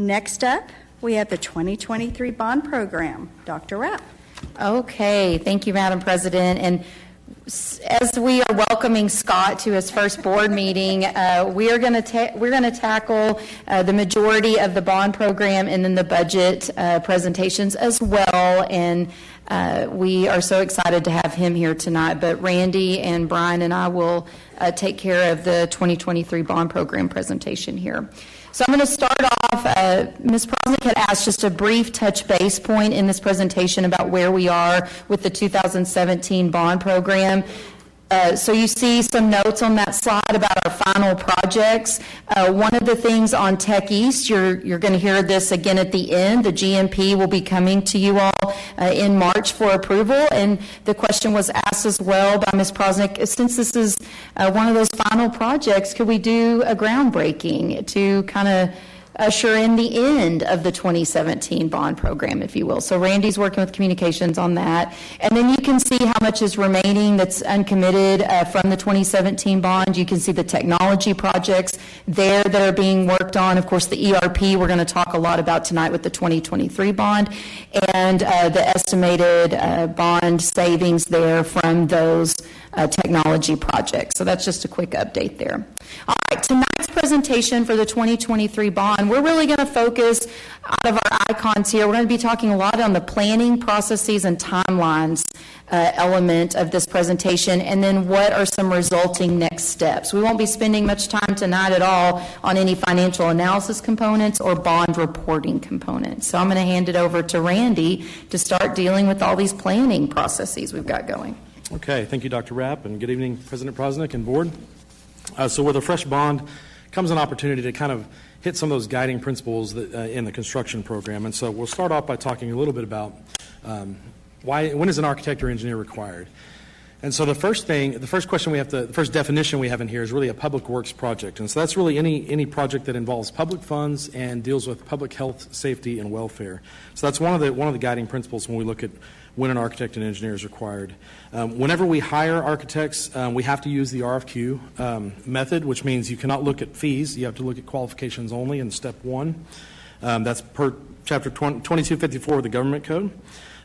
Next up, we have the 2023 bond program. Dr. Rapp. Okay, thank you, Madam President. And as we are welcoming Scott to his first board meeting, we're going to tackle the majority of the bond program and then the budget presentations as well. And we are so excited to have him here tonight. But Randy and Brian and I will take care of the 2023 bond program presentation here. So I'm going to start off, Ms. Prosnick had asked just a brief touch base point in this presentation about where we are with the 2017 bond program. So you see some notes on that slide about our final projects. One of the things on Tech East, you're going to hear this again at the end. The GMP will be coming to you all in March for approval. And the question was asked as well by Ms. Prosnick, since this is one of those final projects, could we do a groundbreaking to kind of usher in the end of the 2017 bond program, if you will. So Randy's working with communications on that. And then you can see how much is remaining that's uncommitted from the 2017 bond. You can see the technology projects there that are being worked on. Of course, the ERP we're going to talk a lot about tonight with the 2023 bond, and the estimated bond savings there from those technology projects. So that's just a quick update there. All right, tonight's presentation for the 2023 bond, we're really going to focus out of our icons here. We're going to be talking a lot on the planning processes and timelines element of this presentation, and then what are some resulting next steps. We won't be spending much time tonight at all on any financial analysis components or bond reporting components. So I'm going to hand it over to Randy to start dealing with all these planning processes we've got going. Okay, thank you, Dr. Rapp, and good evening, President Prosnick and board. So with a fresh bond comes an opportunity to kind of hit some of those guiding principles that, in the construction program. And so we'll start off by talking a little bit about when is an architect or engineer required? And so the first question we have the first definition we have in here is really a public works project. And so that's really any project that involves public funds and deals with public health, safety, and welfare. So that's one of the guiding principles when we look at when an architect and engineer is required. Whenever we hire architects, we have to use the RFQ method, which means you cannot look at fees. You have to look at qualifications only in step one. That's per chapter 2254 of the government code.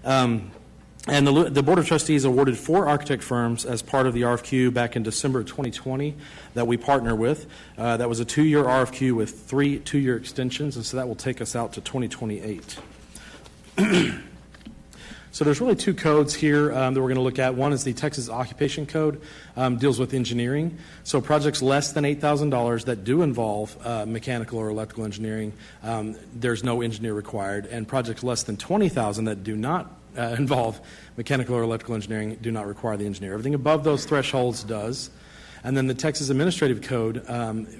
And the Board of Trustees awarded 4 architect firms as part of the RFQ back in December 2020 that we partner with. That was a 2-year RFQ with 3 2-year extensions, and so that will take us out to 2028. So there's really 2 codes here that we're going to look at. One is the Texas Occupation Code, deals with engineering. So projects less than $8,000 that do involve mechanical or electrical engineering, there's no engineer required. And projects less than $20,000 that do not involve mechanical or electrical engineering do not require the engineer. Everything above those thresholds does. And then the Texas Administrative Code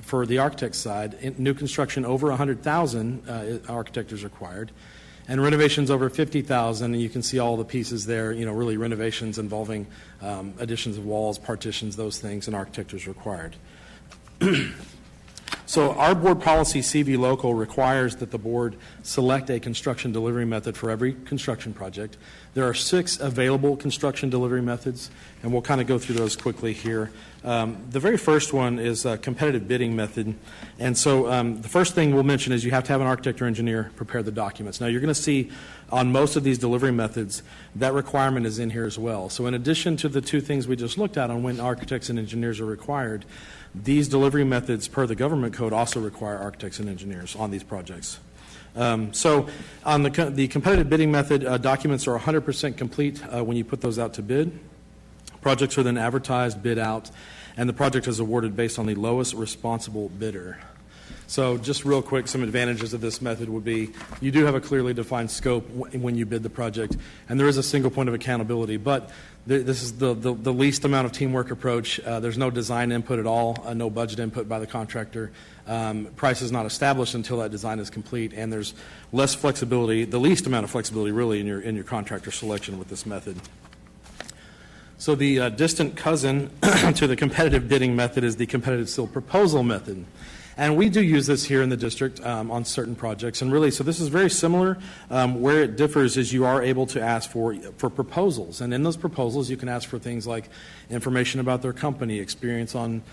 for the architect side, new construction over $100,000, architect is required. And renovations over $50,000, and you can see all the pieces there, really renovations involving additions of walls, partitions, those things, and architect is required. So our board policy, CV Local, requires that the board select a construction delivery method for every construction project. There are 6 available construction delivery methods, and we'll kind of go through those quickly here. The very first one is a competitive bidding method. And so the first thing we'll mention is you have to have an architect or engineer prepare the documents. Now, you're going to see on most of these delivery methods, that requirement is in here as well. So in addition to the 2 things we just looked at on when architects and engineers are required, these delivery methods per the government code also require architects and engineers on these projects. So on the competitive bidding method, documents are 100% complete when you put those out to bid. Projects are then advertised, bid out, and the project is awarded based on the lowest responsible bidder. So just real quick, some advantages of this method would be you do have a clearly defined scope when you bid the project, and there is a single point of accountability, but this is the least amount of teamwork approach. There's no design input at all, no budget input by the contractor. Price is not established until that design is complete, and there's less flexibility, the least amount of flexibility really in your contractor selection with this method. So the distant cousin to the competitive bidding method is the competitive sealed proposal method. And we do use this here in the district on certain projects. And really, so this is very similar. Where it differs is you are able to ask for proposals. And in those proposals, you can ask for things like information about their company, experience on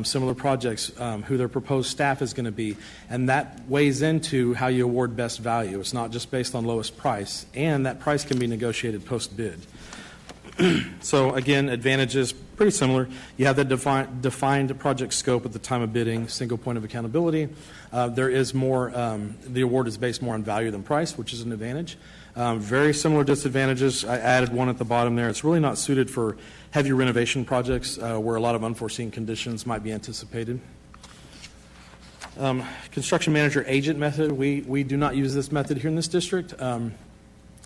similar projects, who their proposed staff is going to be. And that weighs into how you award best value. It's not just based on lowest price. And that price can be negotiated post-bid. So again, advantages, pretty similar. You have the defined project scope at the time of bidding, single point of accountability. There is more, the award is based more on value than price, which is an advantage. Very similar disadvantages. I added one at the bottom there. It's really not suited for heavy renovation projects where a lot of unforeseen conditions might be anticipated. Construction manager agent method, we do not use this method here in this district.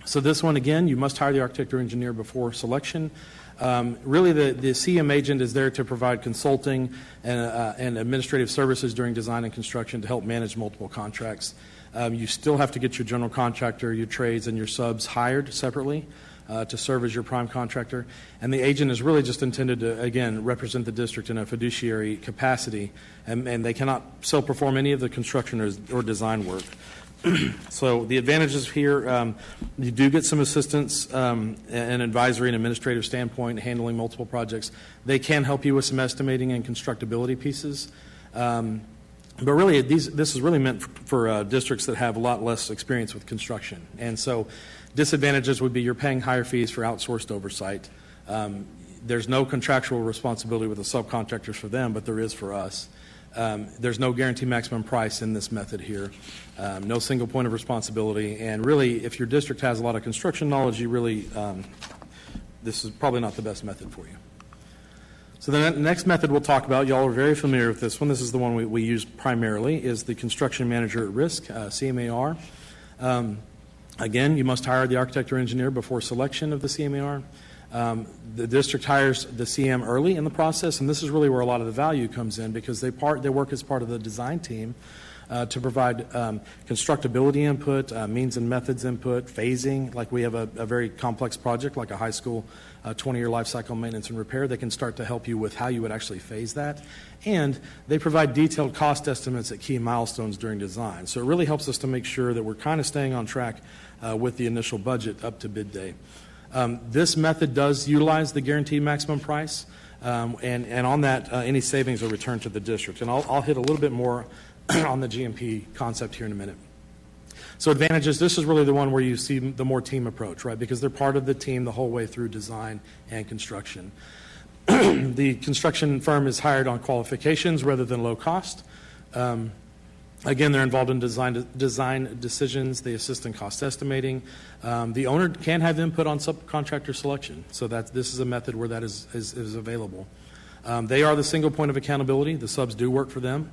So this one, again, you must hire the architect or engineer before selection. Really, the CM agent is there to provide consulting and administrative services during design and construction to help manage multiple contracts. You still have to get your general contractor, your trades, and your subs hired separately to serve as your prime contractor. And the agent is really just intended to, again, represent the district in a fiduciary capacity, and they cannot self-perform any of the construction or design work. So the advantages here, you do get some assistance and advisory and administrative standpoint handling multiple projects. They can help you with some estimating and constructability pieces. But really, this is really meant for districts that have a lot less experience with construction. And so disadvantages would be you're paying higher fees for outsourced oversight. There's no contractual responsibility with the subcontractors for them, but there is for us. There's no guarantee maximum price in this method here. No single point of responsibility. And really, if your district has a lot of construction knowledge, you really, this is probably not the best method for you. So the next method we'll talk about, y'all are very familiar with this one. This is the one we use primarily, is the construction manager at risk, CMAR. Again, you must hire the architect or engineer before selection of the CMAR. The district hires the CM early in the process, and this is really where a lot of the value comes in because they work as part of the design team to provide constructability input, means and methods input, phasing. Like we have a very complex project like a high school 20-year life cycle maintenance and repair. They can start to help you with how you would actually phase that. And they provide detailed cost estimates at key milestones during design. So it really helps us to make sure that we're kind of staying on track with the initial budget up to bid day. This method does utilize the guaranteed maximum price, and on that, any savings are returned to the district. And I'll hit a little bit more on the GMP concept here in a minute. So advantages, this is really the one where you see the more team approach, right? Because they're part of the team the whole way through design and construction. The construction firm is hired on qualifications rather than low cost. Again, they're involved in design decisions. They assist in cost estimating. The owner can have input on subcontractor selection. So this is a method where that is available. They are the single point of accountability. The subs do work for them.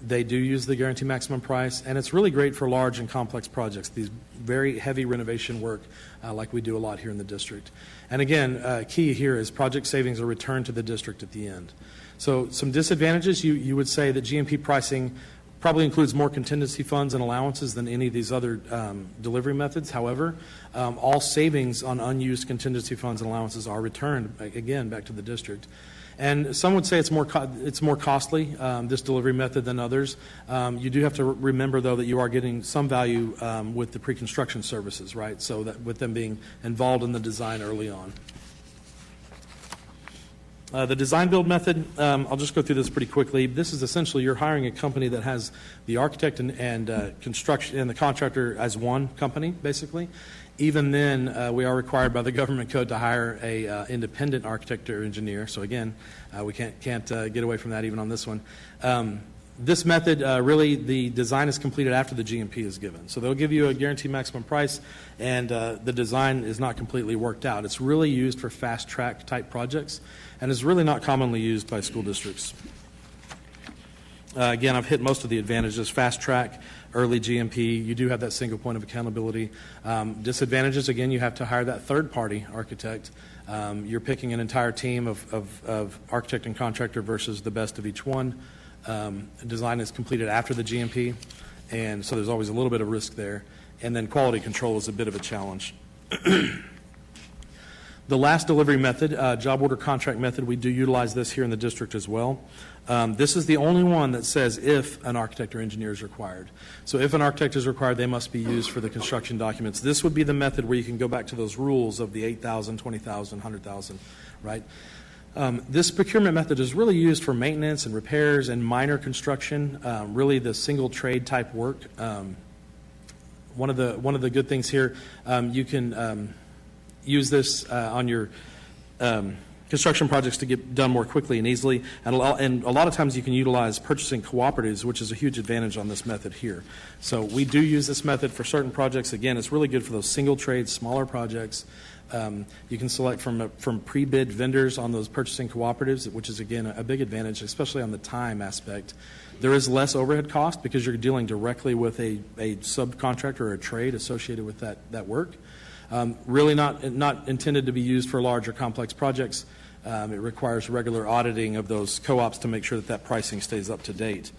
They do use the guarantee maximum price, and it's really great for large and complex projects, these very heavy renovation work like we do a lot here in the district. And again, key here is project savings are returned to the district at the end. So some disadvantages, you would say that GMP pricing probably includes more contingency funds and allowances than any of these other delivery methods. However, all savings on unused contingency funds and allowances are returned, again, back to the district. And some would say it's more costly, this delivery method, than others. You do have to remember, though, that you are getting some value with the pre-construction services, right? So that with them being involved in the design early on. The design build method, I'll just go through this pretty quickly. This is essentially you're hiring a company that has the architect and construction and the contractor as one company, basically. Even then, we are required by the government code to hire a independent architect or engineer. So again, we can't get away from that even on this one. This method, really, the design is completed after the GMP is given. So they'll give you a guaranteed maximum price, and the design is not completely worked out. It's really used for fast-track type projects, and is really not commonly used by school districts. Again, I've hit most of the advantages. Fast-track, early GMP, you do have that single point of accountability. Disadvantages, again, you have to hire that third-party architect. You're picking an entire team of architect and contractor versus the best of each one. Design is completed after the GMP, and so there's always a little bit of risk there. And then quality control is a bit of a challenge. The last delivery method, job order contract method, we do utilize this here in the district as well. This is the only one that says if an architect or engineer is required. So if an architect is required, they must be used for the construction documents. This would be the method where you can go back to those rules of the 8,000, 20,000, 100,000, right? This procurement method is really used for maintenance and repairs and minor construction, really the single trade type work. One of the good things here, you can use this on your construction projects to get done more quickly and easily, and a lot of times you can utilize purchasing cooperatives, which is a huge advantage on this method here. So we do use this method for certain projects. Again, it's really good for those single trade, smaller projects. You can select from pre-bid vendors on those purchasing cooperatives, which is, again, a big advantage, especially on the time aspect. There is less overhead cost because you're dealing directly with a subcontractor or a trade associated with that work. Really not intended to be used for large or complex projects. It requires regular auditing of those co-ops to make sure that pricing stays up to date.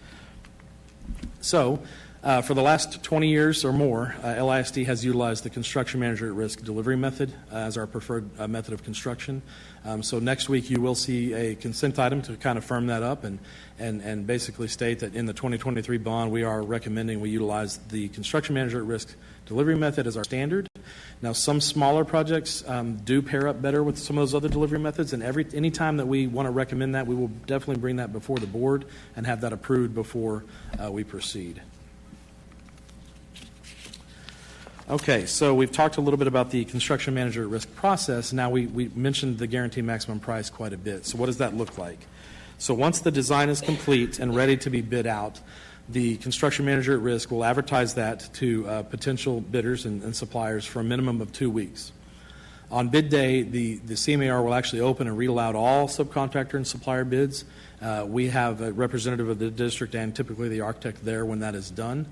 So, for the last 20 years or more, LISD has utilized the construction manager at risk delivery method as our preferred method of construction. So next week you will see a consent item to kind of firm that up and basically state that in the 2023 bond we are recommending we utilize the construction manager at risk delivery method as our standard. Now, some smaller projects do pair up better with some of those other delivery methods, and any time that we want to recommend that, we will definitely bring that before the board and have that approved before we proceed. Okay, so we've talked a little bit about the construction manager at risk process. Now we mentioned the guaranteed maximum price quite a bit. So what does that look like? So once the design is complete and ready to be bid out, the construction manager at risk will advertise that to potential bidders and suppliers for a minimum of 2 weeks. On bid day, the CMAR will actually open and read aloud all subcontractor and supplier bids. We have a representative of the district and typically the architect there when that is done.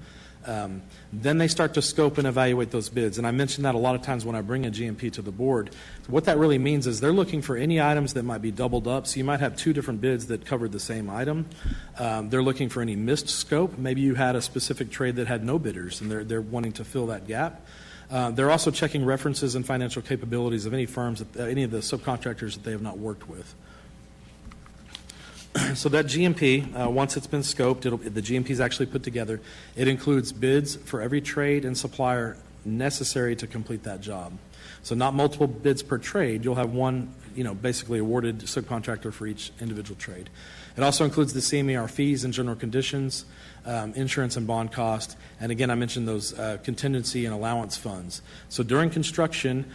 Then they start to scope and evaluate those bids. And I mentioned that a lot of times when I bring a GMP to the board. What that really means is they're looking for any items that might be doubled up. So you might have 2 different bids that covered the same item. They're looking for any missed scope. Maybe you had a specific trade that had no bidders and they're wanting to fill that gap. They're also checking references and financial capabilities of any firms, any of the subcontractors that they have not worked with. So that GMP, once it's been scoped, the GMP is actually put together. It includes bids for every trade and supplier necessary to complete that job. So not multiple bids per trade. You'll have one, basically awarded subcontractor for each individual trade. It also includes the CMAR fees and general conditions, insurance and bond cost, and again, I mentioned those contingency and allowance funds. So during construction,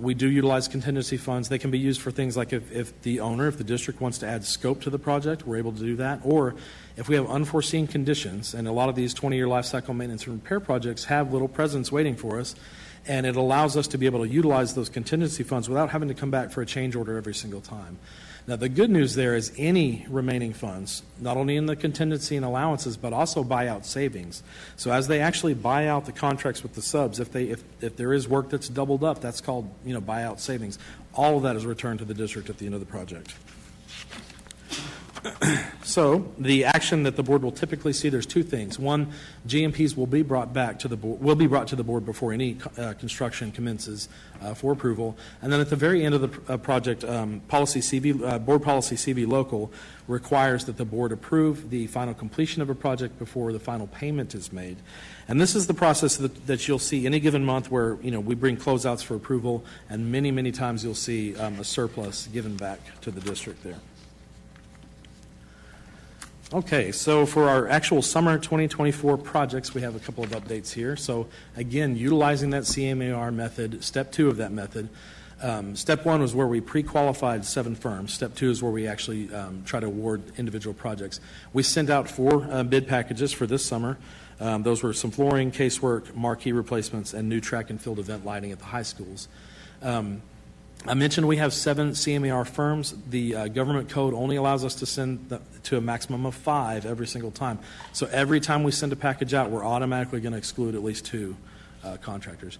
we do utilize contingency funds. They can be used for things like if the district wants to add scope to the project, we're able to do that. Or if we have unforeseen conditions, and a lot of these 20-year life cycle maintenance and repair projects have little presents waiting for us, and it allows us to be able to utilize those contingency funds without having to come back for a change order every single time. Now, the good news there is any remaining funds, not only in the contingency and allowances, but also buyout savings. So as they actually buy out the contracts with the subs, if there is work that's doubled up, that's called buyout savings. All of that is returned to the district at the end of the project. So the action that the board will typically see, there's 2 things. One, GMPs will be brought to the board before any construction commences for approval. And then at the very end of the project, board policy CV local requires that the board approve the final completion of a project before the final payment is made. And this is the process that you'll see any given month where we bring closeouts for approval, and many, many times you'll see a surplus given back to the district there. Okay, so for our actual summer 2024 projects, we have a couple of updates here. So again, utilizing that CMAR method, step 2 of that method. Step 1 was where we pre-qualified 7 firms. Step 2 is where we actually try to award individual projects. We sent out 4 bid packages for this summer. Those were some flooring, casework, marquee replacements, and new track and field event lighting at the high schools. I mentioned we have 7 CMAR firms. The government code only allows us to send to a maximum of 5 every single time. So every time we send a package out, we're automatically going to exclude at least 2 contractors.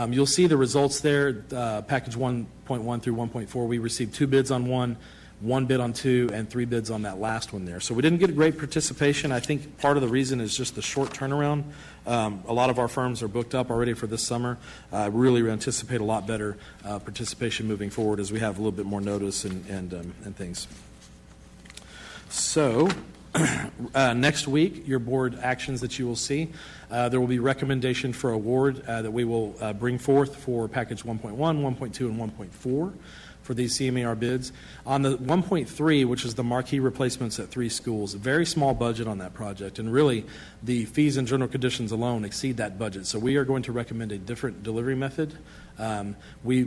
You'll see the results there, package 1.1 through 1.4. We received 2 bids on one. one bid on two, and three bids on that last one there. So we didn't get great participation. I think part of the reason is just the short turnaround. A lot of our firms are booked up already for this summer. Really anticipate a lot better participation moving forward as we have a little bit more notice and things. So next week, your board actions that you will see, there will be recommendation for award that we will bring forth for package 1.1, 1.2, and 1.4 for these CMAR bids. On the 1.3, which is the marquee replacements at 3 schools, a very small budget on that project, and really the fees and general conditions alone exceed that budget. So we are going to recommend a different delivery method. We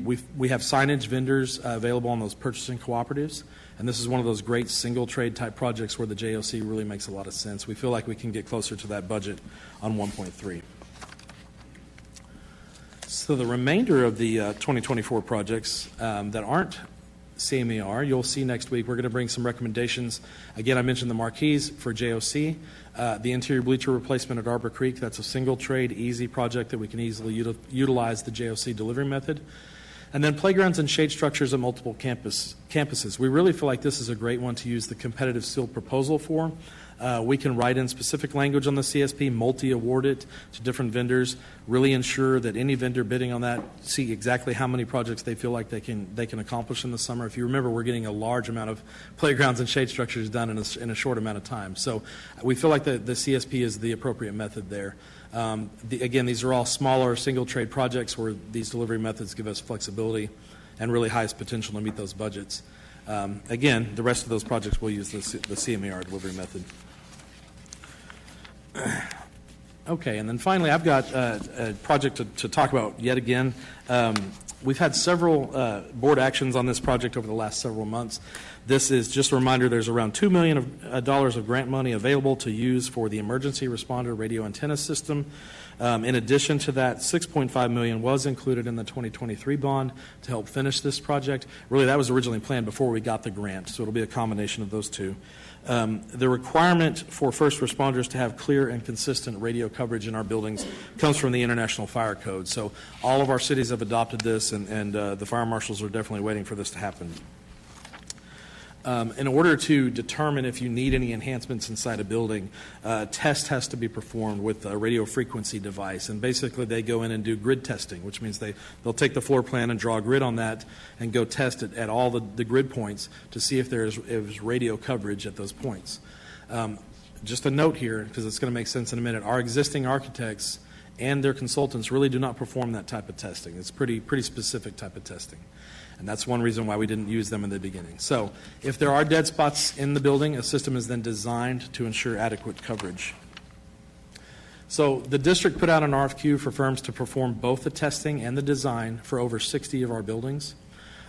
have signage vendors available on those purchasing cooperatives, and this is one of those great single trade type projects where the JOC really makes a lot of sense. We feel like we can get closer to that budget on 1.3. So the remainder of the 2024 projects that aren't CMAR, you'll see next week. We're going to bring some recommendations. Again, I mentioned the marquees for JOC. The interior bleacher replacement at Arbor Creek, that's a single trade, easy project that we can easily utilize the JOC delivery method. And then playgrounds and shade structures at multiple campuses. We really feel like this is a great one to use the competitive sealed proposal for. We can write in specific language on the CSP, multi-award it to different vendors, really ensure that any vendor bidding on that see exactly how many projects they feel like they can accomplish in the summer. If you remember, we're getting a large amount of playgrounds and shade structures done in a short amount of time. So we feel like the CSP is the appropriate method there. Again, these are all smaller single trade projects where these delivery methods give us flexibility and really highest potential to meet those budgets. Again, the rest of those projects will use the CMAR delivery method. Okay, and then finally, I've got a project to talk about yet again. We've had several board actions on this project over the last several months. This is just a reminder, there's around $2 million of grant money available to use for the emergency responder radio antenna system. In addition to that, $6.5 million was included in the 2023 bond to help finish this project. Really, that was originally planned before we got the grant, so it'll be a combination of those two. The requirement for first responders to have clear and consistent radio coverage in our buildings comes from the International Fire Code. So all of our cities have adopted this, and the fire marshals are definitely waiting for this to happen. In order to determine if you need any enhancements inside a building, a test has to be performed with a radio frequency device. And basically, they go in and do grid testing, which means they'll take the floor plan and draw a grid on that and go test it at all the grid points to see if there's radio coverage at those points. Just a note here, because it's going to make sense in a minute, our existing architects and their consultants really do not perform that type of testing. It's pretty specific type of testing. And that's one reason why we didn't use them in the beginning. So if there are dead spots in the building, a system is then designed to ensure adequate coverage. So the district put out an RFQ for firms to perform both the testing and the design for over 60 of our buildings.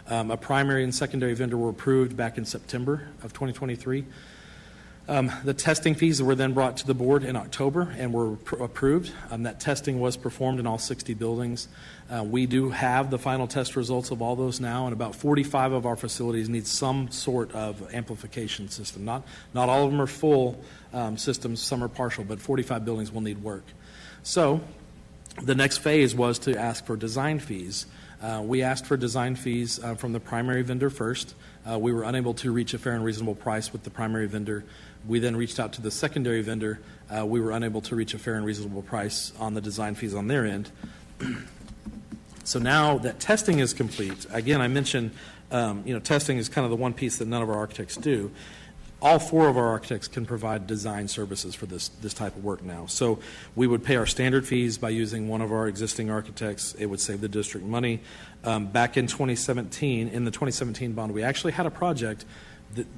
A primary and secondary vendor were approved back in September of 2023. The testing fees were then brought to the board in October and were approved. That testing was performed in all 60 buildings. We do have the final test results of all those now, and about 45 of our facilities need some sort of amplification system. Not all of them are full systems, some are partial, but 45 buildings will need work. So the next phase was to ask for design fees. We asked for design fees from the primary vendor first. We were unable to reach a fair and reasonable price with the primary vendor. We then reached out to the secondary vendor. We were unable to reach a fair and reasonable price on the design fees on their end. So now that testing is complete, again, I mentioned testing is kind of the one piece that none of our architects do. All 4 of our architects can provide design services for this type of work now. So we would pay our standard fees by using one of our existing architects. It would save the district money. Back in 2017, in the 2017 bond, we actually had a project,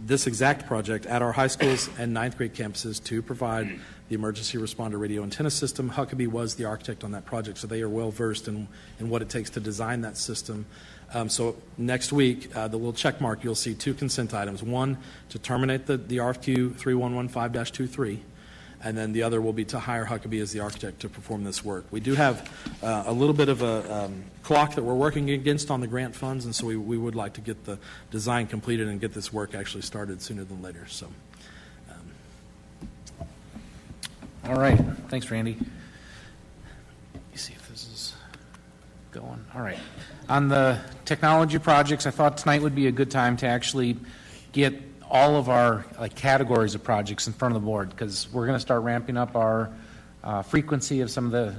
this exact project, at our high schools and 9th grade campuses to provide the emergency responder radio antenna system. Huckabee was the architect on that project, so they are well versed in what it takes to design that system. So next week, the little check mark, you'll see 2 consent items. One, to terminate the RFQ 3115-23, and then the other will be to hire Huckabee as the architect to perform this work. We do have a little bit of a clock that we're working against on the grant funds, and so we would like to get the design completed and get this work actually started sooner than later. So. All right. Thanks, Randy. Let me see if this is going. All right. On the technology projects, I thought tonight would be a good time to actually get all of our categories of projects in front of the board, because we're going to start ramping up our frequency of some of the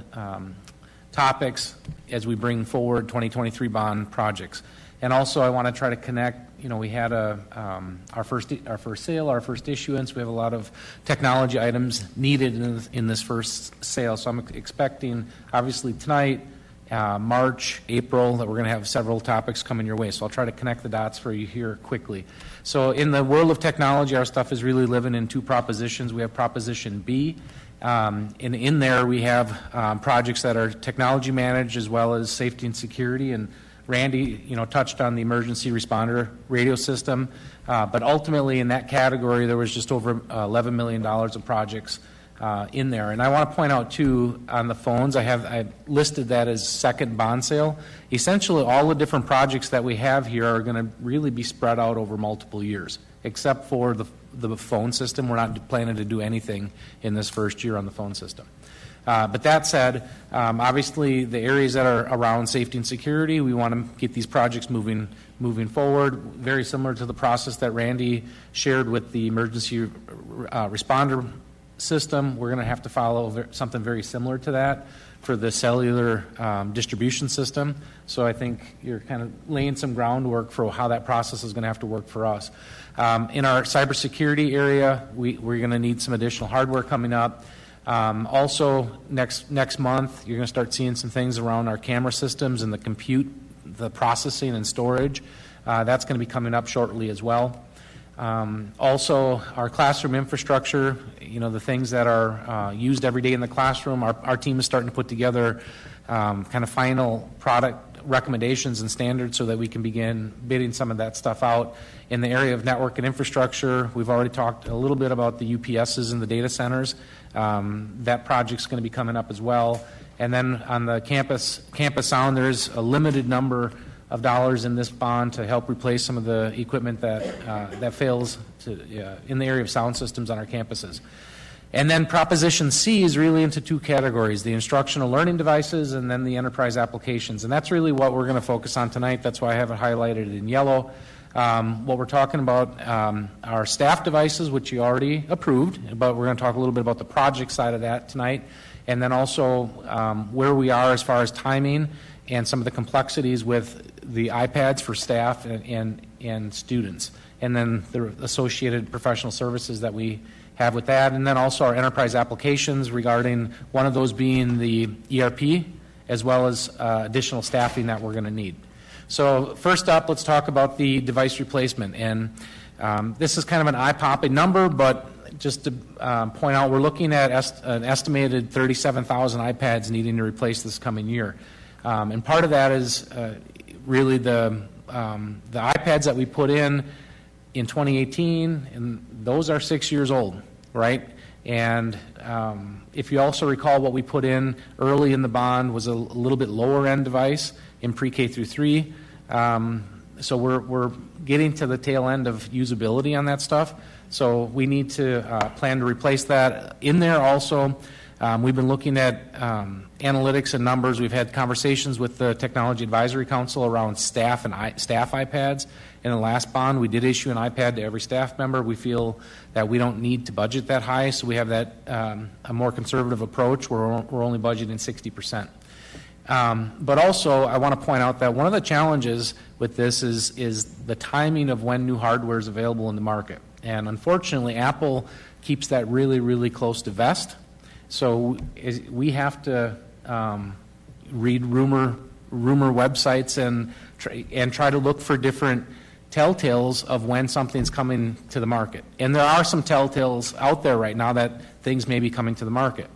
topics as we bring forward 2023 bond projects. And also I want to try to connect, we had our first sale, our first issuance. We have a lot of technology items needed in this first sale. So I'm expecting, obviously tonight, March, April, that we're going to have several topics coming your way. So I'll try to connect the dots for you here quickly. So in the world of technology, our stuff is really living in two propositions. We have Proposition B, and in there we have projects that are technology managed as well as safety and security. And Randy, touched on the emergency responder radio system, but ultimately in that category there was just over $11 million of projects in there. And I want to point out too, on the phones, I listed that as second bond sale. Essentially all the different projects that we have here are going to really be spread out over multiple years, except for the phone system. We're not planning to do anything in this first year on the phone system. But that said, obviously the areas that are around safety and security, we want to get these projects moving forward, very similar to the process that Randy shared with the emergency responder system. We're going to have to follow something very similar to that for the cellular distribution system. So I think you're kind of laying some groundwork for how that process is going to have to work for us. In our cybersecurity area, we're going to need some additional hardware coming up. Also, next month, you're going to start seeing some things around our camera systems and the compute, the processing and storage. That's going to be coming up shortly as well. Also, our classroom infrastructure, the things that are used every day in the classroom, our team is starting to put together kind of final product recommendations and standards so that we can begin bidding some of that stuff out. In the area of network and infrastructure, we've already talked a little bit about the UPSs and the data centers. That project's going to be coming up as well. And then on the campus sound, there's a limited number of dollars in this bond to help replace some of the equipment that fails in the area of sound systems on our campuses. And then Proposition C is really into two categories, the instructional learning devices and then the enterprise applications. And that's really what we're going to focus on tonight. That's why I have it highlighted in yellow. What we're talking about are staff devices, which you already approved, but we're going to talk a little bit about the project side of that tonight. And then also where we are as far as timing and some of the complexities with the iPads for staff and students. And then the associated professional services that we have with that, and then also our enterprise applications regarding one of those being the ERP, as well as additional staffing that we're going to need. So first up, let's talk about the device replacement. And this is kind of an eye-popping number, but just to point out, we're looking at an estimated 37,000 iPads needing to replace this coming year. And part of that is really the iPads that we put in 2018, and those are 6 years old, right? And if you also recall, what we put in early in the bond was a little bit lower end device in pre-K through 3. So we're getting to the tail end of usability on that stuff. So we need to plan to replace that. In there also, we've been looking at analytics and numbers. We've had conversations with the Technology Advisory Council around staff and staff iPads. In the last bond, we did issue an iPad to every staff member. We feel that we don't need to budget that high, so we have that a more conservative approach where we're only budgeting 60%. But also, I want to point out that one of the challenges with this is the timing of when new hardware is available in the market. And unfortunately, Apple keeps that really, really close to vest. So we have to read rumor websites and try to look for different telltales of when something's coming to the market. And there are some telltales out there right now that things may be coming to the market.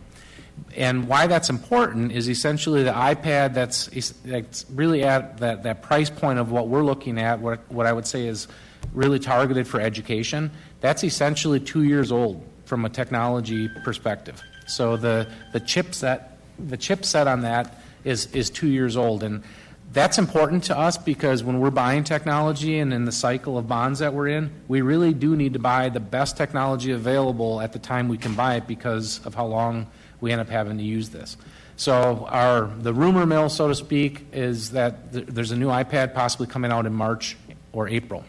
And why that's important is essentially the iPad that's really at that price point of what we're looking at, what I would say is really targeted for education. That's essentially 2 years old from a technology perspective. So the chipset on that is 2 years old, and that's important to us because when we're buying technology and in the cycle of bonds that we're in, we really do need to buy the best technology available at the time we can buy it because of how long we end up having to use this. So the rumor mill, so to speak, is that there's a new iPad possibly coming out in March or April.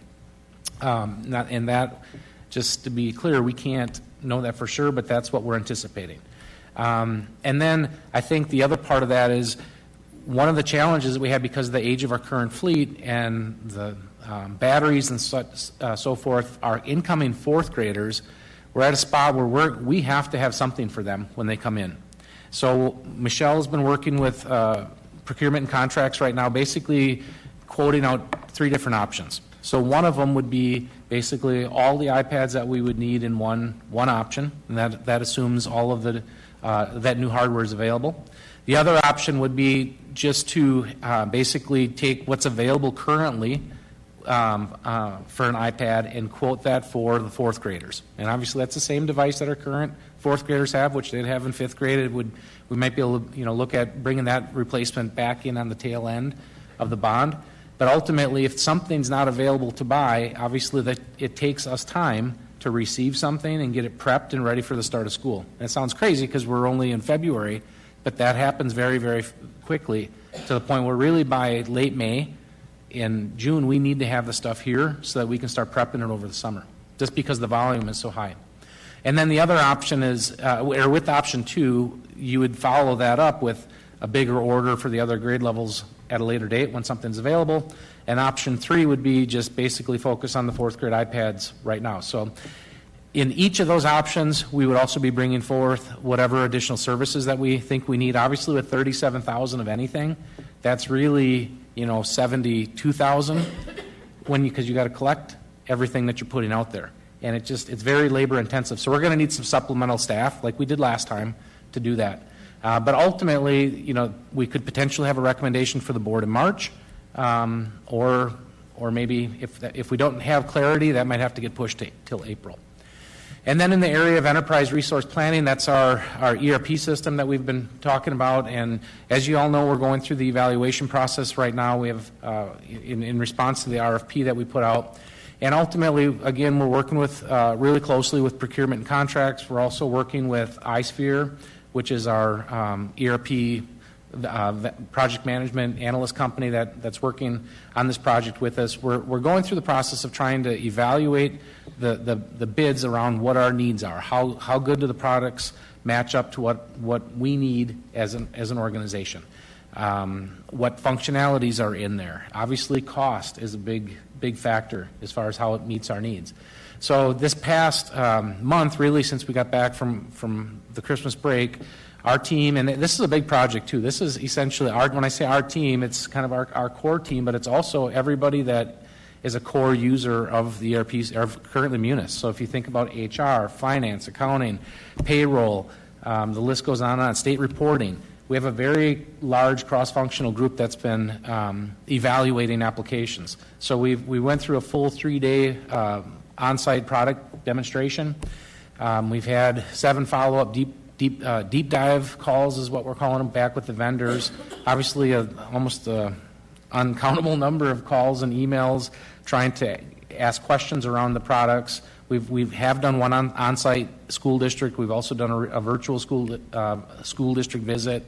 And that, just to be clear, we can't know that for sure, but that's what we're anticipating. And then I think the other part of that is one of the challenges that we have because of the age of our current fleet and the batteries and so forth, our incoming fourth graders, we're at a spot where we have to have something for them when they come in. So Michelle has been working with procurement and contracts right now, basically quoting out 3 different options. So one of them would be basically all the iPads that we would need in one option, and that assumes all of the that new hardware is available. The other option would be just to basically take what's available currently for an iPad and quote that for the fourth graders. And obviously that's the same device that our current fourth graders have, which they'd have in fifth grade. We might be able to look at bringing that replacement back in on the tail end of the bond. But ultimately, if something's not available to buy, obviously that it takes us time to receive something and get it prepped and ready for the start of school. And it sounds crazy because we're only in February, but that happens very, very quickly to the point where really by late May, in June, we need to have the stuff here so that we can start prepping it over the summer, just because the volume is so high. And then the other option is, or with option 2, you would follow that up with a bigger order for the other grade levels at a later date when something's available. And option 3 would be just basically focus on the fourth grade iPads right now. So in each of those options, we would also be bringing forth whatever additional services that we think we need. Obviously, with 37,000 of anything, that's really 72,000 because you got to collect everything that you're putting out there, and it's very labor intensive. So we're going to need some supplemental staff, like we did last time, to do that. But ultimately, we could potentially have a recommendation for the board in March, or maybe if we don't have clarity, that might have to get pushed till April. And then in the area of enterprise resource planning, that's our ERP system that we've been talking about. And as you all know, we're going through the evaluation process right now. We have, in response to the RFP that we put out. And ultimately, again, we're working with really closely with procurement and contracts. We're also working with iSphere, which is our ERP project management analyst company that's working on this project with us. We're going through the process of trying to evaluate the bids around what our needs are. How good do the products match up to what we need as an organization? What functionalities are in there? Obviously, cost is a big factor as far as how it meets our needs. So this past month, really, since we got back from the Christmas break, our team, and this is a big project too. This is essentially when I say our team, it's kind of our core team, but it's also everybody that is a core user of the ERPs, currently Munis. So if you think about HR, finance, accounting, payroll, the list goes on, state reporting. We have a very large cross-functional group that's been evaluating applications. So we went through a full 3-day on-site product demonstration. We've had 7 follow-up deep dive calls, is what we're calling them, back with the vendors. Obviously, almost an uncountable number of calls and emails trying to ask questions around the products. We have done one on-site school district. We've also done a virtual school district visit.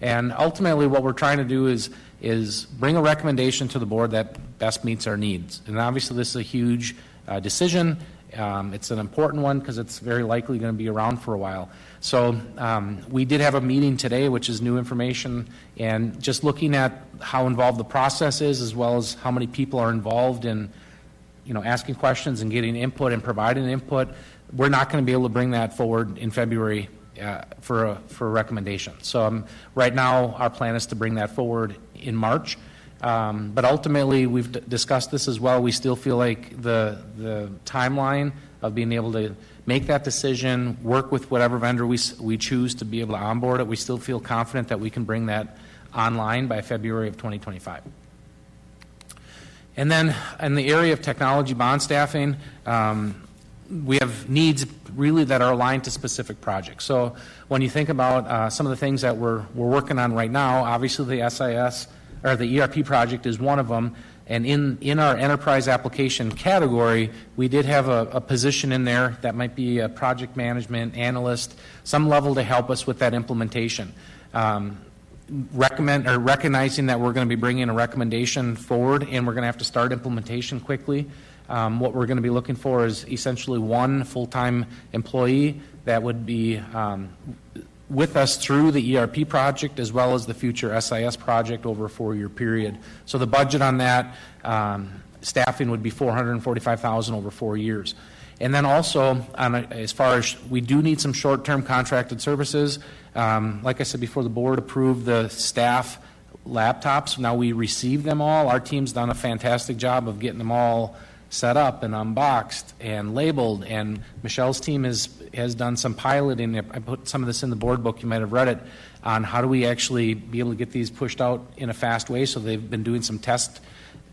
And ultimately, what we're trying to do is bring a recommendation to the board that best meets our needs. And obviously, this is a huge decision. It's an important one because it's very likely going to be around for a while. So we did have a meeting today, which is new information, and just looking at how involved the process is, as well as how many people are involved in asking questions and getting input and providing input. We're not going to be able to bring that forward in February for a recommendation. So right now, our plan is to bring that forward in March. But ultimately, we've discussed this as well. We still feel like the timeline of being able to make that decision, work with whatever vendor we choose to be able to onboard it, we still feel confident that we can bring that online by February of 2025. And then in the area of technology bond staffing, we have needs really that are aligned to specific projects. So when you think about some of the things that we're working on right now, obviously the SIS or the ERP project is one of them. And in our enterprise application category, we did have a position in there that might be a project management analyst, some level to help us with that implementation. Recognizing that we're going to be bringing a recommendation forward and we're going to have to start implementation quickly. What we're going to be looking for is essentially one full-time employee that would be with us through the ERP project as well as the future SIS project over a 4-year period. So the budget on that staffing would be $445,000 over 4 years. And then also, as far as we do need some short-term contracted services, like I said before, the board approved the staff laptops. Now we received them all. Our team's done a fantastic job of getting them all set up and unboxed and labeled, and Michelle's team has done some piloting. I put some of this in the board book, you might have read it, on how do we actually be able to get these pushed out in a fast way. So they've been doing some test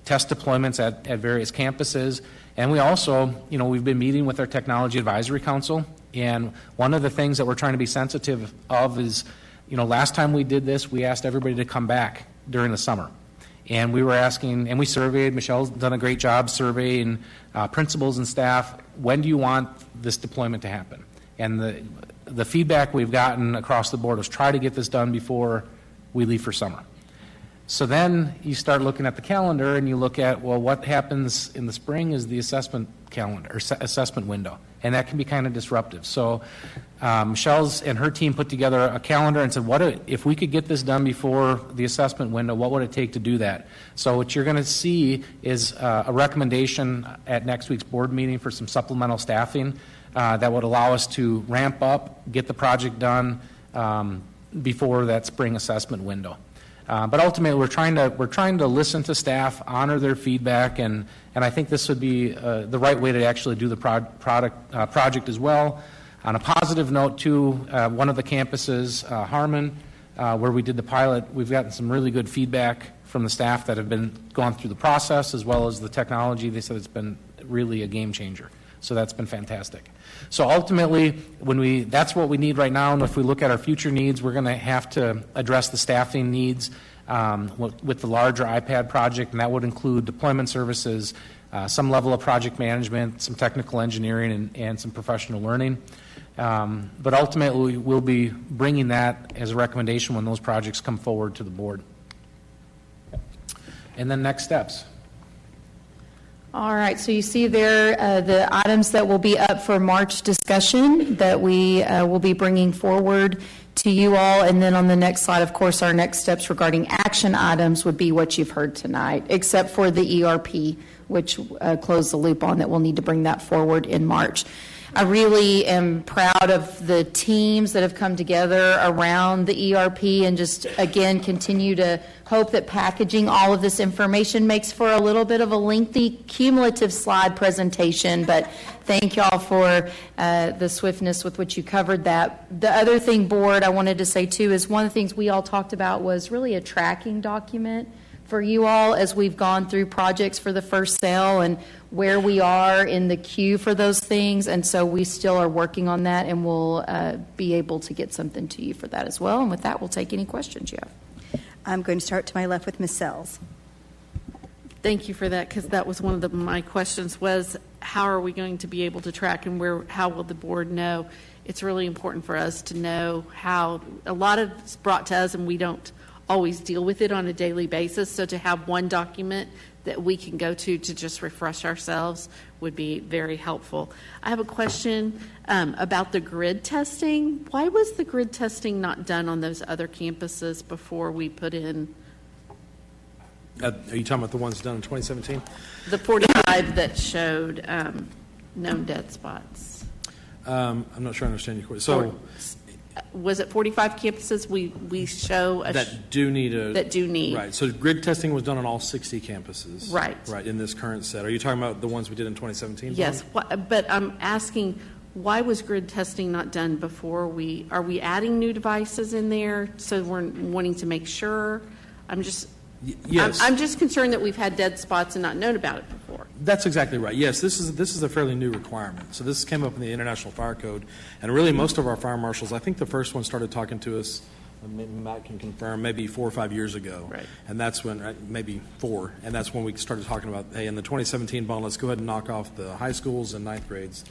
deployments at various campuses. And we also, we've been meeting with our Technology Advisory Council, and one of the things that we're trying to be sensitive of is, last time we did this, we asked everybody to come back during the summer. And we were asking, and we surveyed, Michelle's done a great job surveying principals and staff, when do you want this deployment to happen? And the feedback we've gotten across the board was try to get this done before we leave for summer. So then you start looking at the calendar and you look at, well, what happens in the spring is the assessment calendar, or assessment window, and that can be kind of disruptive. So Michelle's and her team put together a calendar and said, if we could get this done before the assessment window, what would it take to do that? So what you're going to see is a recommendation at next week's board meeting for some supplemental staffing that would allow us to ramp up, get the project done before that spring assessment window. But ultimately, we're trying to listen to staff, honor their feedback, and I think this would be the right way to actually do the project as well. On a positive note, too, one of the campuses, Harmon, where we did the pilot, we've gotten some really good feedback from the staff that have gone through the process as well as the technology. They said it's been really a game changer. So that's been fantastic. So ultimately, that's what we need right now, and if we look at our future needs, we're going to have to address the staffing needs with the larger iPad project, and that would include deployment services, some level of project management, some technical engineering, and some professional learning. But ultimately, we'll be bringing that as a recommendation when those projects come forward to the board. And then next steps. All right, so you see there the items that will be up for March discussion that we will be bringing forward to you all. And then on the next slide, of course, our next steps regarding action items would be what you've heard tonight, except for the ERP, which closed the loop on that. We'll need to bring that forward in March. I really am proud of the teams that have come together around the ERP, and just, again, continue to hope that packaging all of this information makes for a little bit of a lengthy cumulative slide presentation, but thank y'all for the swiftness with which you covered that. The other thing, board, I wanted to say too, is one of the things we all talked about was really a tracking document for you all as we've gone through projects for the first sale and where we are in the queue for those things. And so we still are working on that, and we'll be able to get something to you for that as well. And with that, we'll take any questions you have. I'm going to start to my left with Ms. Sells. Thank you for that, because that was one of my questions was, how are we going to be able to track, and how will the board know? It's really important for us to know how. A lot of it's brought to us and we don't always deal with it on a daily basis, so to have one document that we can go to just refresh ourselves would be very helpful. I have a question about the grid testing. Why was the grid testing not done on those other campuses before we put in? Are you talking about the ones done in 2017? The 45 that showed known dead spots. I'm not sure I understand your question. So, was it 45 campuses we show that do need right? So grid testing was done on all 60 campuses, right in this current set. Are you talking about the ones we did in 2017? Yes, but I'm asking, why was grid testing not done before are we adding new devices in there, so we're wanting to make sure? Yes. I'm just concerned that we've had dead spots and not known about it before. That's exactly right. Yes, this is a fairly new requirement. So this came up in the International Fire Code, and really most of our fire marshals, I think the first one started talking to us, Matt can confirm, maybe 4 or 5 years ago. Right. And that's when, maybe 4, and that's when we started talking about, hey, in the 2017 bond, let's go ahead and knock off the high schools and 9th grades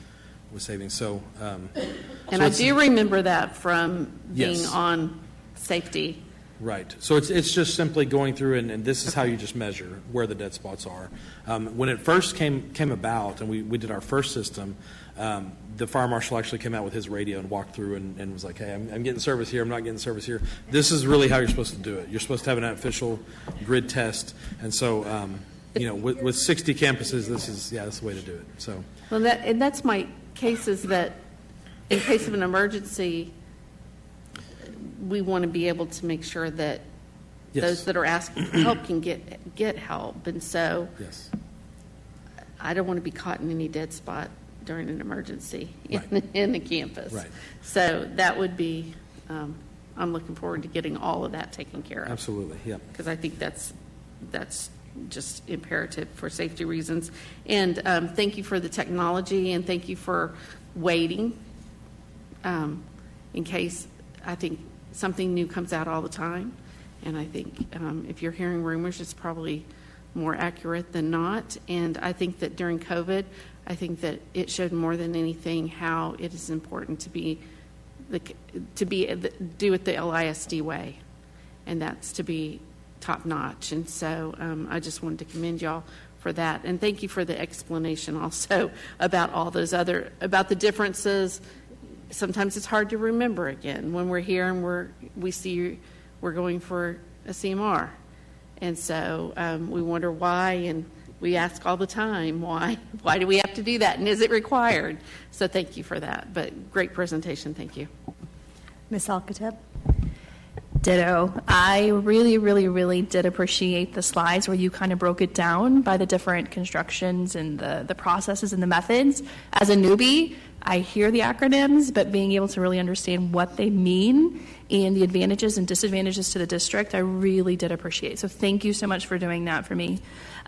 with savings. So, and I do remember that from being yes. on safety. Right. So it's just simply going through, and this is how you just measure where the dead spots are. When it first came about, and we did our first system, the fire marshal actually came out with his radio and walked through and was like, hey, I'm getting service here, I'm not getting service here. This is really how you're supposed to do it. You're supposed to have an official grid test. And so, with 60 campuses, that's the way to do it. So, Well, that's my case, is that in case of an emergency, we want to be able to make sure that Yes. those that are asking for help can get help. And so yes. I don't want to be caught in any dead spot during an emergency Right. in the campus. Right. So that would be, I'm looking forward to getting all of that taken care of. Absolutely, yeah. Because I think that's just imperative for safety reasons. And thank you for the technology, and thank you for waiting in case, I think something new comes out all the time. And I think if you're hearing rumors, it's probably more accurate than not. And I think that during COVID, I think that it showed more than anything how it is important to do it the LISD way, and that's to be top notch. And so I just wanted to commend y'all for that, and thank you for the explanation also about all those about the differences. Sometimes it's hard to remember again when we're here and we see we're going for a CMR, and so we wonder why, and we ask all the time, why do we have to do that, and is it required? So thank you for that, but great presentation, thank you. Ms. Alcatab? Ditto. I really, really, really did appreciate the slides where you kind of broke it down by the different constructions and the processes and the methods. As a newbie, I hear the acronyms, but being able to really understand what they mean and the advantages and disadvantages to the district, I really did appreciate. So thank you so much for doing that for me.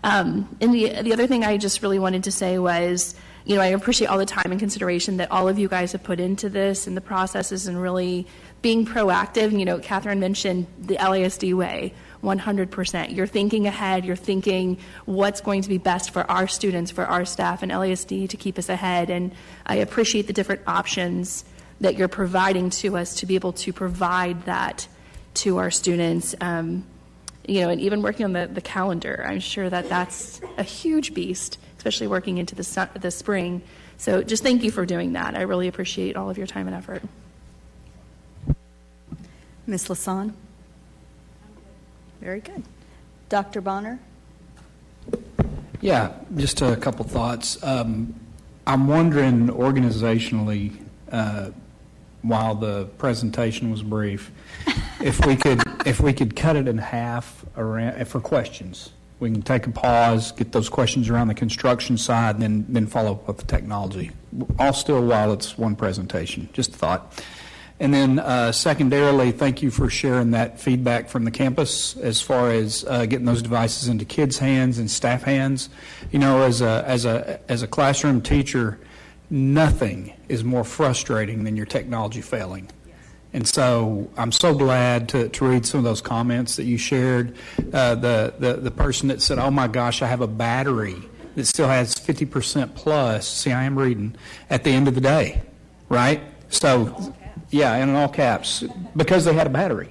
And the other thing I just really wanted to say was, I appreciate all the time and consideration that all of you guys have put into this and the processes and really being proactive. Catherine mentioned the LASD way, 100%. You're thinking ahead. You're thinking what's going to be best for our students, for our staff, and LASD to keep us ahead. And I appreciate the different options that you're providing to us to be able to provide that to our students. And even working on the calendar, I'm sure that that's a huge beast, especially working into the spring. So just thank you for doing that. I really appreciate all of your time and effort. Ms. Lasan? Very good. Dr. Bonner? Yeah, just a couple thoughts. I'm wondering organizationally, while the presentation was brief, if we could cut it in half around for questions. We can take a pause, get those questions around the construction side, and then follow up with the technology. All still while it's one presentation. Just a thought. And then secondarily, thank you for sharing that feedback from the campus as far as getting those devices into kids' hands and staff hands. As a classroom teacher, nothing is more frustrating than your technology failing. And so I'm so glad to read some of those comments that you shared. The person that said, oh my gosh, I have a battery that still has 50% plus. See, I am reading at the end of the day, right? So, yeah, and in all caps, because they had a battery.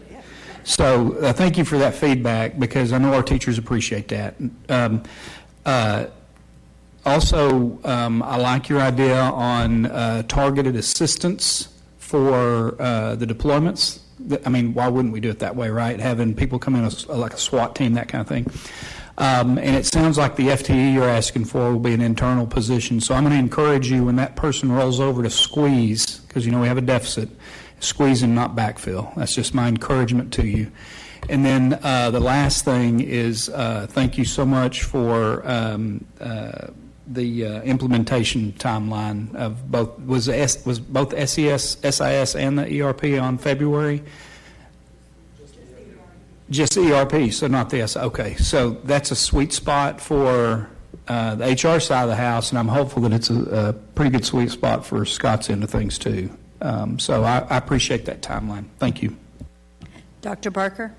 So thank you for that feedback, because I know our teachers appreciate that. Also, I like your idea on targeted assistance for the deployments. I mean, why wouldn't we do it that way, right? Having people come in like a SWAT team, that kind of thing. And it sounds like the FTE you're asking for will be an internal position. So I'm going to encourage you, when that person rolls over, to squeeze, because we have a deficit, squeeze and not backfill. That's just my encouragement to you. And then the last thing is thank you so much for the implementation timeline of both. Was both SES, SIS, and the ERP on February? Just ERP, so not the SI. Okay, so that's a sweet spot for the HR side of the house, and I'm hopeful that it's a pretty good sweet spot for Scott's end of things too. So I appreciate that timeline. Thank you. Dr. Barker?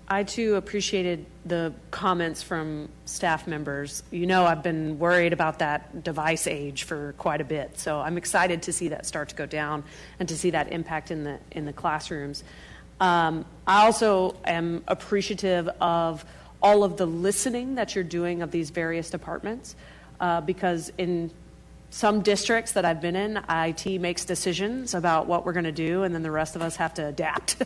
I too appreciated the comments from staff members. I've been worried about that device age for quite a bit, so I'm excited to see that start to go down and to see that impact in the classrooms. I also am appreciative of all of the listening that you're doing of these various departments, because in some districts that I've been in, IT makes decisions about what we're going to do, and then the rest of us have to adapt.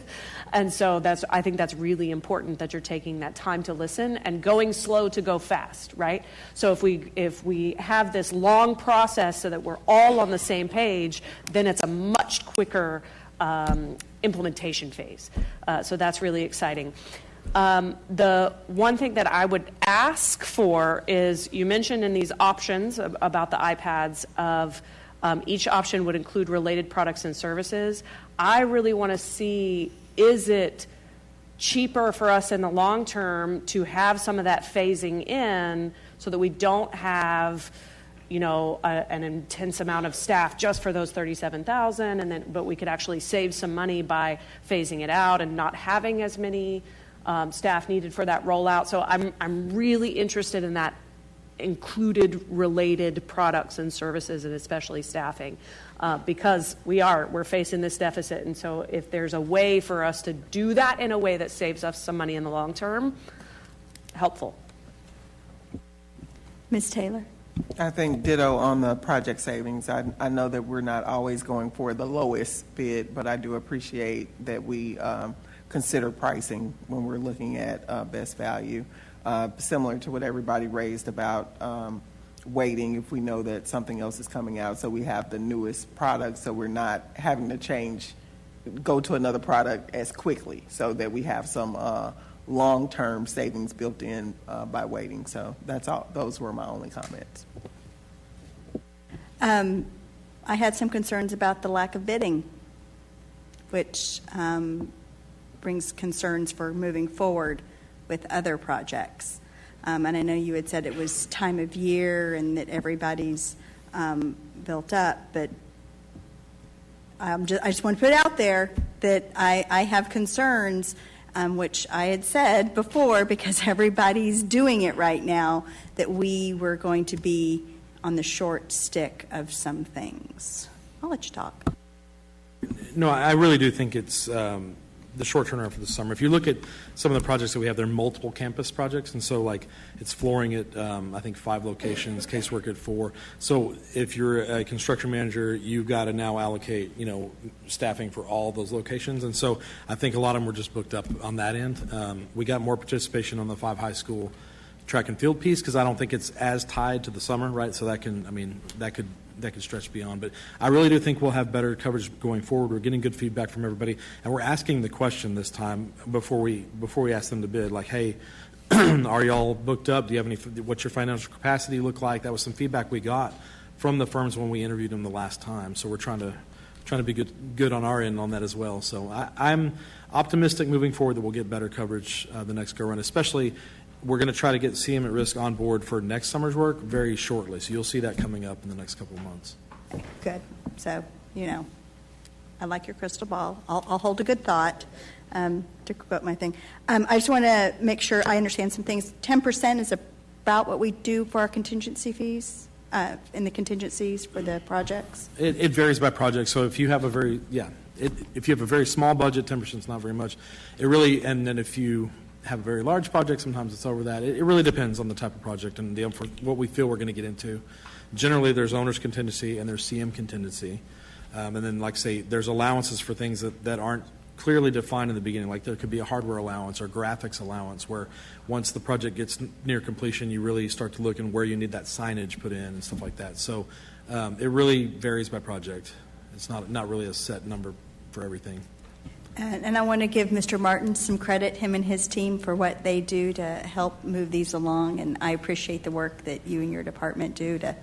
And so I think that's really important that you're taking that time to listen and going slow to go fast, right? So if we have this long process so that we're all on the same page, then it's a much quicker implementation phase. So that's really exciting. The one thing that I would ask for is, you mentioned in these options about the iPads of each option would include related products and services. I really want to see, is it cheaper for us in the long term to have some of that phasing in so that we don't have, an intense amount of staff just for those 37,000, but we could actually save some money by phasing it out and not having as many staff needed for that rollout. So I'm really interested in that included related products and services, and especially staffing, because we're facing this deficit. And so if there's a way for us to do that in a way that saves us some money in the long term, helpful. Ms. Taylor? I think ditto on the project savings. I know that we're not always going for the lowest bid, but I do appreciate that we consider pricing when we're looking at best value, similar to what everybody raised about waiting if we know that something else is coming out, so we have the newest product, so we're not having to go to another product as quickly, so that we have some long-term savings built in by waiting. So that's all. Those were my only comments. I had some concerns about the lack of bidding, which brings concerns for moving forward with other projects. And I know you had said it was time of year and that everybody's built up, but I just want to put it out there that I have concerns, which I had said before, because everybody's doing it right now, that we were going to be on the short stick of some things. I'll let you talk. No, I really do think it's the short turnaround for the summer. If you look at some of the projects that we have, they're multiple campus projects, and so it's flooring at I think 5 locations, casework at 4. So if you're a construction manager, you've got to now allocate staffing for all those locations, and so I think a lot of them were just booked up on that end. We got more participation on the 5 high school track and field piece because I don't think it's as tied to the summer, right? So that could stretch beyond. But I really do think we'll have better coverage going forward. We're getting good feedback from everybody, and we're asking the question this time before we ask them to bid, like, hey, are y'all booked up? Do you have any? What's your financial capacity look like? That was some feedback we got from the firms when we interviewed them the last time. So we're trying to be good on our end on that as well. So I'm optimistic moving forward that we'll get better coverage the next go around, especially. We're going to try to get CM at Risk on board for next summer's work very shortly. So you'll see that coming up in the next couple of months. Good. So, I like your crystal ball. I'll hold a good thought to quote my thing. I just want to make sure I understand some things. 10% is about what we do for our contingency fees in the contingencies for the projects? It varies by project. So if you have a very small budget, 10% is not very much. And then if you have a very large project, sometimes it's over that. It really depends on the type of project and what we feel we're going to get into. Generally, there's owner's contingency and there's CM contingency. And then, like I say, there's allowances for things that aren't clearly defined in the beginning. Like there could be a hardware allowance or graphics allowance where once the project gets near completion, you really start to look in where you need that signage put in and stuff like that. So it really varies by project. It's not really a set number for everything. And I want to give Mr. Martin some credit, him and his team, for what they do to help move these along. And I appreciate the work that you and your department do to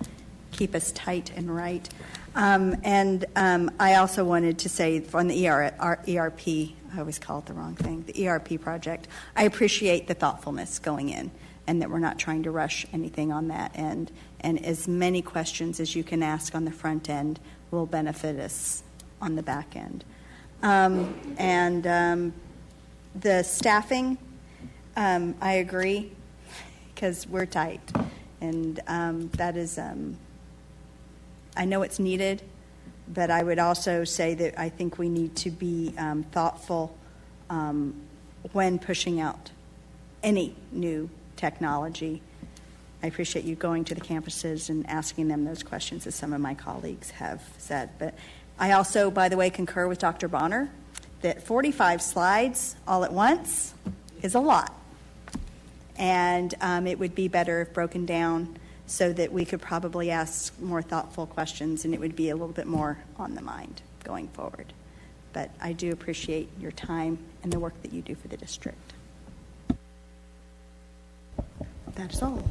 keep us tight and right. I also wanted to say on the ERP, I always call it the wrong thing, the ERP project, I appreciate the thoughtfulness going in and that we're not trying to rush anything on that end. And as many questions as you can ask on the front end will benefit us on the back end. The staffing, I agree, because we're tight. And that is, I know it's needed, but I would also say that I think we need to be thoughtful when pushing out any new technology. I appreciate you going to the campuses and asking them those questions, as some of my colleagues have said. But I also, by the way, concur with Dr. Bonner that 45 slides all at once is a lot. And it would be better if broken down so that we could probably ask more thoughtful questions and it would be a little bit more on the mind going forward. But I do appreciate your time and the work that you do for the district. That's all.